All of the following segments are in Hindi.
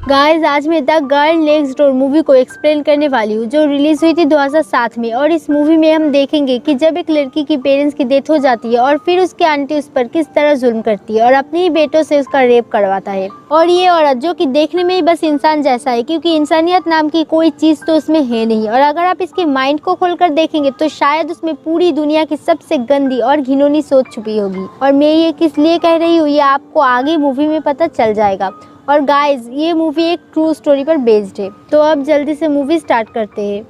गाइस, आज मैं the girl next door movie को एक्सप्लेन करने वाली हूँ, जो रिलीज हुई थी 2007 में। और इस मूवी में हम देखेंगे कि जब एक लड़की की पेरेंट्स की डेथ हो जाती है और फिर उसकी आंटी उस पर किस तरह जुल्म करती है और अपने ही बेटों से उसका रेप करवाता है। और ये औरत जो कि देखने में ही बस इंसान जैसा है, क्योंकि इंसानियत नाम की कोई चीज़ तो उसमें है नहीं। और अगर आप इसके माइंड को खोलकर देखेंगे तो शायद उसमें पूरी दुनिया की सबसे गंदी और घिनौनी सोच छुपी होगी। और मैं ये किस लिए कह रही हूँ, ये आपको आगे मूवी में पता चल जाएगा। और गाइस, ये मूवी एक ट्रू स्टोरी पर बेस्ड है। तो अब जल्दी से मूवी स्टार्ट करते हैं।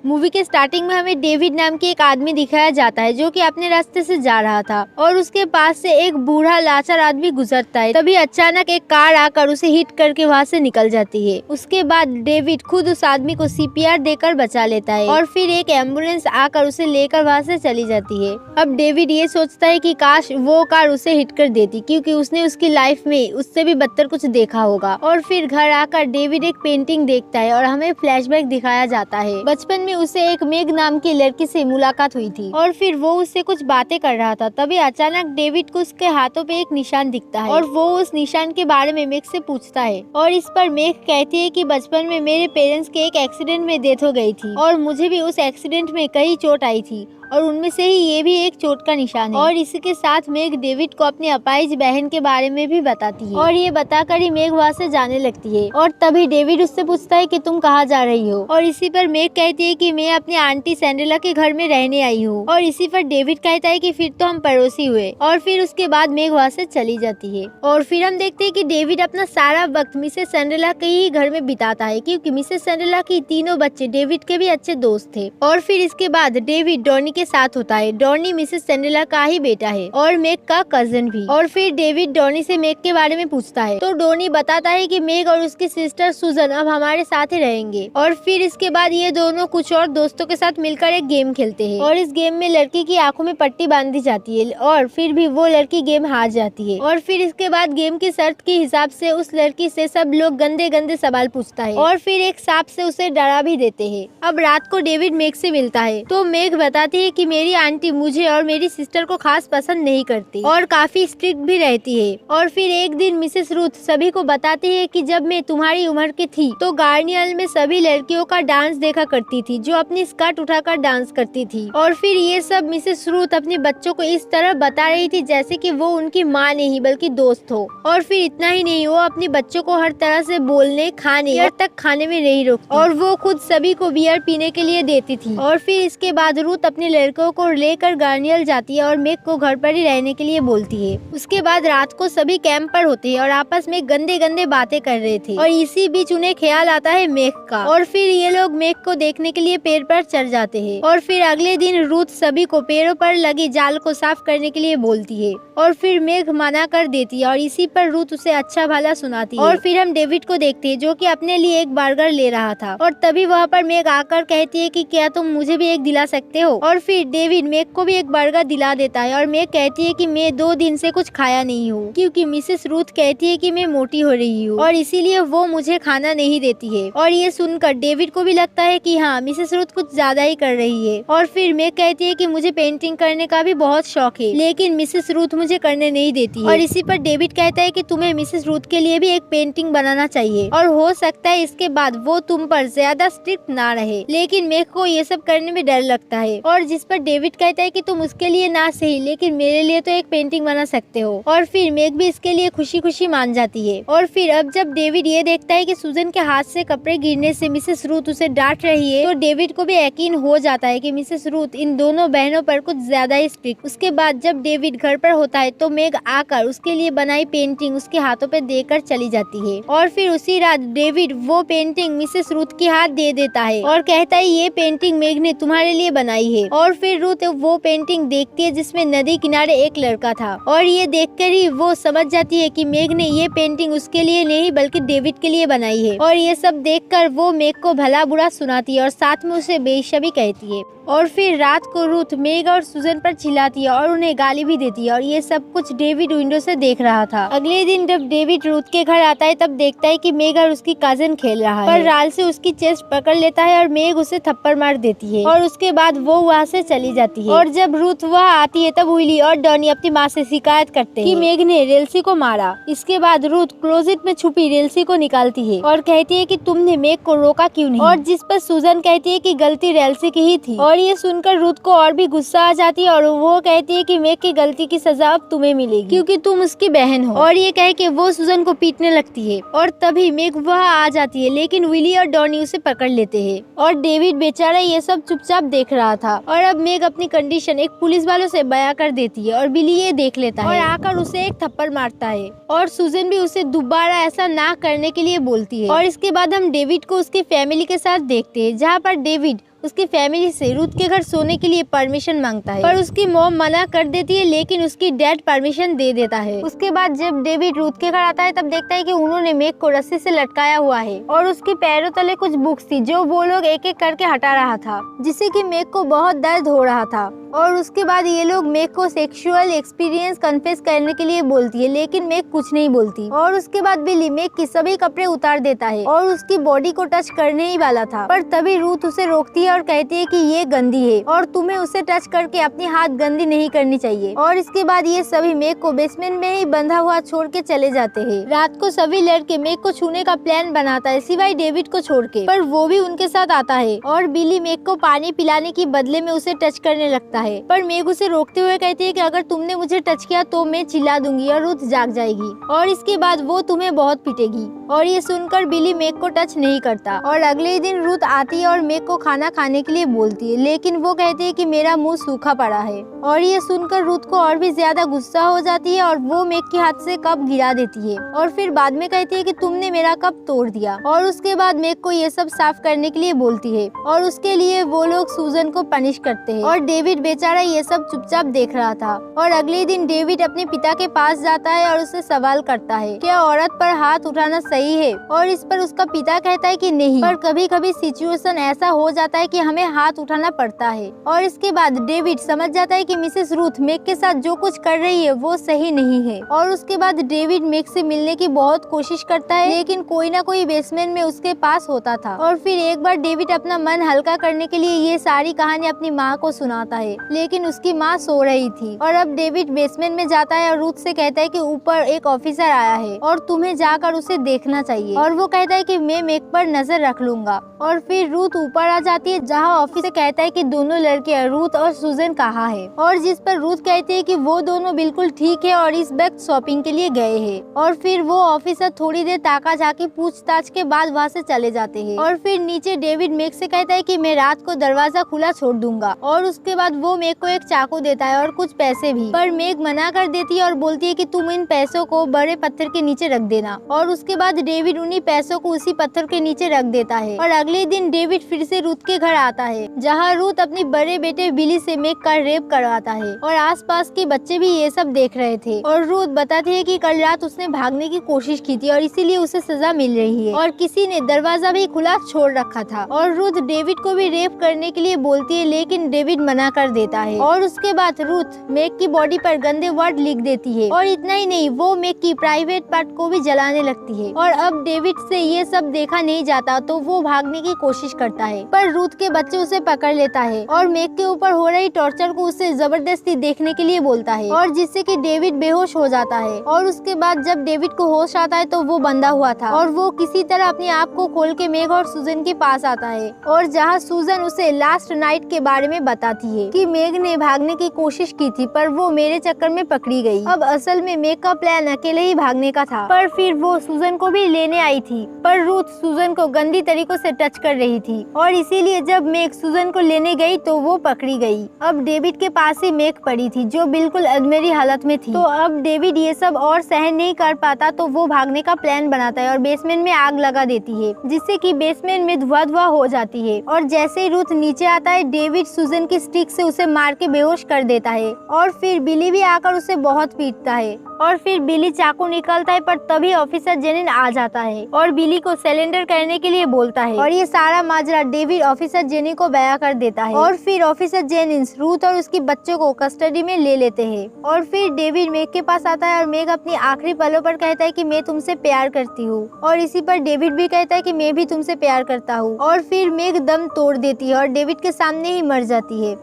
मूवी के स्टार्टिंग में हमें डेविड नाम के एक आदमी दिखाया जाता है, जो कि अपने रास्ते से जा रहा था और उसके पास से एक बूढ़ा लाचार आदमी गुजरता है। तभी अचानक एक कार आकर उसे हिट करके वहां से निकल जाती है। उसके बाद डेविड खुद उस आदमी को सीपीआर देकर बचा लेता है और फिर एक एम्बुलेंस आकर उसे लेकर वहां से चली जाती है। अब डेविड ये सोचता है कि काश वो कार उसे हिट कर देती, क्योंकि उसने उसकी लाइफ में उससे भी बदतर कुछ देखा होगा। और फिर घर आकर डेविड एक पेंटिंग देखता है और हमें फ्लैशबैक दिखाया जाता है। बचपन में उसे एक मेग नाम की लड़की से मुलाकात हुई थी और फिर वो उससे कुछ बातें कर रहा था। तभी अचानक डेविड को उसके हाथों पे एक निशान दिखता है और वो उस निशान के बारे में मेग से पूछता है। और इस पर मेग कहती है कि बचपन में मेरे पेरेंट्स के एक एक्सीडेंट में डेथ हो गई थी और मुझे भी उस एक्सीडेंट में कई चोट आई थी और उनमें से ही ये भी एक चोट का निशान है। और इसी के साथ मेग डेविड को अपनी अपाहिज बहन के बारे में भी बताती है और ये बताकर ही मेग वहाँ से जाने लगती है। और तभी डेविड उससे पूछता है कि तुम कहाँ जा रही हो। और इसी पर मेग कहती है कि मैं अपनी आंटी सैंड्रेला के घर में रहने आई हूँ। और इसी पर डेविड कहता है कि फिर तो हम पड़ोसी हुए। और फिर उसके बाद मेग वहाँ से चली जाती है। और फिर हम देखते हैं कि डेविड अपना सारा वक्त मिसेस सैंड्रेला के ही घर में बिताता है, क्योंकि मिसेस सैंड्रेला की तीनों बच्चे डेविड के भी अच्छे दोस्त थे। और फिर इसके बाद डेविड डॉनी के साथ होता है। डॉनी मिसेस सैंड्रेला का ही बेटा है और मेग का कजन भी। और फिर डेविड डॉनी से मेग के बारे में पूछता है तो डॉनी बताता है कि मेग और उसकी सिस्टर सुजन अब हमारे साथ ही रहेंगे। और फिर इसके बाद ये दोनों कुछ और दोस्तों के साथ मिलकर एक गेम खेलते हैं और इस गेम में लड़की की आंखों में पट्टी बांधी जाती है और फिर भी वो लड़की गेम हार जाती है। और फिर इसके बाद गेम की शर्त के हिसाब से उस लड़की से सब लोग गंदे गंदे सवाल पूछता है और फिर एक सांप से उसे डरा भी देते हैं। अब रात को डेविड मेग से मिलता है तो मेग बताती है कि मेरी आंटी मुझे और मेरी सिस्टर को खास पसंद नहीं करती और काफी स्ट्रिक्ट भी रहती है। और फिर एक दिन मिसेस रूथ सभी को बताती है कि जब मैं तुम्हारी उम्र की थी तो गार्नियल में सभी लड़कियों का डांस देखा करती थी जो अपनी स्कर्ट उठाकर डांस करती थी। और फिर ये सब मिसेस रूथ अपने बच्चों को इस तरह बता रही थी जैसे कि वो उनकी माँ नहीं बल्कि दोस्त हो। और फिर इतना ही नहीं, वो अपने बच्चों को हर तरह से बोलने, खाने, बियर तक खाने में नहीं रोकती और वो खुद सभी को बियर पीने के लिए देती थी। और फिर इसके बाद रूथ अपने लड़कों को लेकर गार्नियल जाती है और मेग को घर पर ही रहने के लिए बोलती है। उसके बाद रात को सभी कैंप पर होते हैं और आपस में गंदे गंदे बातें कर रहे थे और इसी बीच उन्हें ख्याल आता है मेग का। और फिर ये लोग मेग को देखने के लिए पेड़ पर चढ़ जाते हैं। और फिर अगले दिन रूथ सभी को पेड़ों पर लगे जाल को साफ करने के लिए बोलती है और फिर मेग मना कर देती है और इसी पर रूथ उसे अच्छा भला सुनाती है। और फिर हम डेविड को देखते हैं जो कि अपने लिए एक बर्गर ले रहा था और तभी वहाँ पर मेग आकर कहती है कि क्या तुम मुझे भी एक दिला सकते हो। और फिर डेविड मेग को भी एक बर्गर दिला देता है और मेग कहती है कि मैं 2 दिन से कुछ खाया नहीं हूँ, क्योंकि मिसेस रूथ कहती है कि मैं मोटी हो रही हूँ और इसीलिए वो मुझे खाना नहीं देती है। और ये सुनकर डेविड को भी लगता है कि हाँ, मिसेस रूथ कुछ ज्यादा ही कर रही है। और फिर मेग कहती है कि मुझे पेंटिंग करने का भी बहुत शौक है, लेकिन मिसेस रूथ मुझे करने नहीं देती है। और इसी पर डेविड कहता है कि तुम्हें मिसेस रूथ के लिए भी एक पेंटिंग बनाना चाहिए और हो सकता है इसके बाद वो तुम पर ज्यादा स्ट्रिक्ट ना रहे। लेकिन मेग को ये सब करने में डर लगता है और जिस पर डेविड कहता है कि तुम उसके लिए ना सही लेकिन मेरे लिए तो एक पेंटिंग बना सकते हो। और फिर मेग भी इसके लिए खुशी खुशी मान जाती है। और फिर अब जब डेविड ये देखता है कि सुजन के हाथ से कपड़े गिरने से मिसेस रूथ उसे डांट रही है तो डेविड को भी यकीन हो जाता है कि मिसेस रूथ इन दोनों बहनों पर कुछ ज्यादा ही स्ट्रिक्ट। उसके बाद जब डेविड घर पर होता है तो मेग आकर उसके लिए बनाई पेंटिंग उसके हाथों पे देकर चली जाती है। और फिर उसी रात डेविड वो पेंटिंग मिसेस रूथ के हाथ दे देता है और कहता है ये पेंटिंग मेग ने तुम्हारे लिए बनाई है। और फिर रूथ वो पेंटिंग देखती है जिसमें नदी किनारे एक लड़का था और ये देखकर ही वो समझ जाती है कि मेग ने ये पेंटिंग उसके लिए नहीं बल्कि डेविड के लिए बनाई है। और ये सब देखकर वो मेग को भला बुरा सुनाती है और साथ में उसे बेशर्मी कहती है। और फिर रात को रूथ मेग और सुजन पर चिल्लाती है और उन्हें गाली भी देती है और ये सब कुछ डेविड विंडो से देख रहा था। अगले दिन जब डेविड रूथ के घर आता है तब देखता है कि मेग और उसकी कजिन खेल रहा है, पर राल से उसकी चेस्ट पकड़ लेता है और मेग उसे थप्पड़ मार देती है और उसके बाद वो वहाँ से चली जाती है। और जब रूथ वहाँ आती है तब विली और डॉनी अपनी माँ से शिकायत करते हैं कि मेग ने रेल्सी को मारा। इसके बाद रूथ क्लोजेट में छुपी रेल्सी को निकालती है और कहती है कि तुमने मेग को रोका क्यों नहीं, और जिस पर सूजन कहती है कि गलती रेल्सी की ही थी। और ये सुनकर रूथ को और भी गुस्सा आ जाती है और वो कहती है कि मेग की गलती की सजा अब तुम्हें मिलेगी क्योंकि तुम उसकी बहन हो। और ये कह के वो सूजन को पीटने लगती है और तभी मेग वहाँ आ जाती है, लेकिन विली और डॉनी उसे पकड़ लेते हैं। और डेविड बेचारा ये सब चुपचाप देख रहा था। और अब मेग अपनी कंडीशन एक पुलिस वालों से बयां कर देती है और बिली ये देख लेता है और आकर उसे एक थप्पड़ मारता है। और सूजन भी उसे दोबारा ऐसा ना करने के लिए बोलती है। और इसके बाद हम डेविड को उसकी फैमिली के साथ देखते हैं, जहाँ पर डेविड उसकी फैमिली से रूथ के घर सोने के लिए परमिशन मांगता है, पर उसकी मॉम मना कर देती है, लेकिन उसकी डैड परमिशन दे देता है। उसके बाद जब डेविड रूथ के घर आता है तब देखता है कि उन्होंने मेग को रस्सी से लटकाया हुआ है और उसके पैरों तले कुछ बुक्स थी जो वो लोग एक एक करके हटा रहा था, जिससे कि मेग को बहुत दर्द हो रहा था। और उसके बाद ये लोग मेग को सेक्सुअल एक्सपीरियंस कन्फेस करने के लिए बोलती है, लेकिन मेग कुछ नहीं बोलती। और उसके बाद बिली मेग के सभी कपड़े उतार देता है और उसकी बॉडी को टच करने ही वाला था, पर तभी रूथ उसे रोकती है और कहती है कि ये गंदी है और तुम्हें उसे टच करके अपनी हाथ गंदी नहीं करनी चाहिए। और इसके बाद ये सभी मेग को बेसमेंट में ही बंधा हुआ छोड़ के चले जाते हैं। रात को सभी लड़के मेग को छूने का प्लान बनाता है सिवाय डेविड को छोड़ के, पर वो भी उनके साथ आता है। और बिली मेग को पानी पिलाने की बदले में उसे टच करने लगता है, पर मेग उसे रोकते हुए कहती है कि अगर तुमने मुझे टच किया तो मैं चिल्ला दूंगी और रूथ जाग जाएगी और इसके बाद वो तुम्हें बहुत पीटेगी। और ये सुनकर बिली मेग को टच नहीं करता। और अगले दिन रूथ आती है और मेग को खाना खाने के लिए बोलती है, लेकिन वो कहती है कि मेरा मुंह सूखा पड़ा है। और ये सुनकर रूथ को और भी ज्यादा गुस्सा हो जाती है और वो मेग के हाथ से कप गिरा देती है और फिर बाद में कहती है कि तुमने मेरा कप तोड़ दिया। और उसके बाद मेग को ये सब साफ करने के लिए बोलती है और उसके लिए वो लोग सूजन को पनिश करते हैं। और डेविड बेचारा ये सब चुपचाप देख रहा था। और अगले दिन डेविड अपने पिता के पास जाता है और उससे सवाल करता है क्या औरत पर हाथ उठाना सही है, और इस पर उसका पिता कहता है कि नहीं, पर कभी कभी सिचुएशन ऐसा हो जाता है कि हमें हाथ उठाना पड़ता है। और इसके बाद डेविड समझ जाता है कि मिसेस रूथ मेग के साथ जो कुछ कर रही है वो सही नहीं है। और उसके बाद डेविड मेग से मिलने की बहुत कोशिश करता है, लेकिन कोई ना कोई बेसमेंट में उसके पास होता था। और फिर एक बार डेविड अपना मन हल्का करने के लिए ये सारी कहानी अपनी माँ को सुनाता है, लेकिन उसकी माँ सो रही थी। और अब डेविड बेसमेंट में जाता है और रूथ से कहता है कि ऊपर एक ऑफिसर आया है और तुम्हें जाकर उसे देखना चाहिए। और वो कहता है कि मैं मेग पर नजर रख लूंगा। और फिर रूथ ऊपर आ जाती है, जहाँ ऑफिसर कहता है कि दोनों लड़कियां रूथ और सूजन कहाँ है, और जिस पर रूथ कहती है कि वो दोनों बिल्कुल ठीक है और इस वक्त शॉपिंग के लिए गए हैं। और फिर वो ऑफिसर थोड़ी देर ताका झाकी पूछताछ के बाद वहाँ से चले जाते हैं। और फिर नीचे डेविड मेग से कहता है कि मैं रात को दरवाजा खुला छोड़ दूंगा। और उसके बाद वो मेग को एक चाकू देता है और कुछ पैसे भी, पर मेग मना कर देती है और बोलती है कि तुम इन पैसों को बड़े पत्थर के नीचे रख देना। और उसके बाद डेविड उन्हीं पैसों को उसी पत्थर के नीचे रख देता है। और अगले दिन डेविड फिर से रूथ के घर आता है, जहाँ रूथ अपनी बड़े बेटे बिली से मेग का रेप करवाता है और आसपास के बच्चे भी ये सब देख रहे थे। और रूथ बताती है कि कल रात उसने भागने की कोशिश की थी और इसीलिए उसे सजा मिल रही है और किसी ने दरवाजा भी खुला छोड़ रखा था। और रूथ डेविड को भी रेप करने के लिए बोलती है, लेकिन डेविड मना कर देता है। और उसके बाद रूथ मेग की बॉडी पर गंदे वर्ड लिख देती है और इतना ही नहीं, वो मेग की प्राइवेट पार्ट को भी जलाने लगती है। और अब डेविड से ये सब देखा नहीं जाता तो वो भागने की कोशिश करता है, पर रूथ के बच्चे उसे पकड़ लेता है और मेग के ऊपर हो रही टॉर्चर को उसे जबरदस्ती देखने के लिए बोलता है, और जिससे कि डेविड बेहोश हो जाता है। और उसके बाद जब डेविड को होश आता है तो वो बंधा हुआ था और वो किसी तरह अपने आप को खोल के मेग और सूजन के पास आता है, और जहाँ सूजन उसे लास्ट नाइट के बारे में बताती है कि मेग ने भागने की कोशिश की थी पर वो मेरे चक्कर में पकड़ी गई। अब असल में मेग का प्लान अकेले ही भागने का था, पर फिर वो सूजन को भी लेने आई थी, पर रूथ सूजन को गंदी तरीकों से टच कर रही थी और इसीलिए जब मेग सूजन को लेने गई तो वो पकड़ी गई। अब डेविड के पास ही मेग पड़ी थी जो बिल्कुल अधमरी हालत में थी। तो अब डेविड ये सब और सहन नहीं कर पाता तो वो भागने का प्लान बनाता है और बेसमेंट में आग लगा देती है, जिससे कि बेसमेंट में धुआं हो जाती है। और जैसे ही रूथ नीचे आता है डेविड सूजन की स्टिक से उसे मार के बेहोश कर देता है और फिर बिली भी आकर उसे बहुत पीटता है। और फिर बिली चाकू निकालता है, पर तभी ऑफिसर जेनिन आ जाता है और बिली को सरेंडर करने के लिए बोलता है। और ये सारा माजरा डेविड ऑफिसर जेनी को बयां कर देता है और फिर ऑफिसर जेनिन्स रूथ और उसके बच्चों को कस्टडी में ले लेते हैं। और फिर डेविड मेग के पास आता है और मेग अपनी आखिरी पलों पर कहता है कि मैं तुमसे प्यार करती हूँ, और इसी पर डेविड भी कहता है कि मैं भी तुमसे प्यार करता हूँ। और फिर मेग दम तोड़ देती है और डेविड के सामने ही मर जाती है।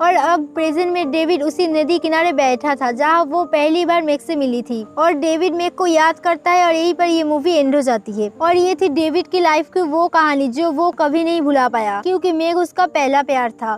और अब प्रेजेंट में डेविड उसी नदी किनारे बैठा था जहाँ वो पहली बार मैग से मिली थी और डेविड मैग को याद करता है और यहीं पर ये मूवी एंड हो जाती है। और ये थी डेविड की लाइफ की वो कहानी जो वो कभी नहीं भुला पाया क्योंकि मैग उसका पहला प्यार था।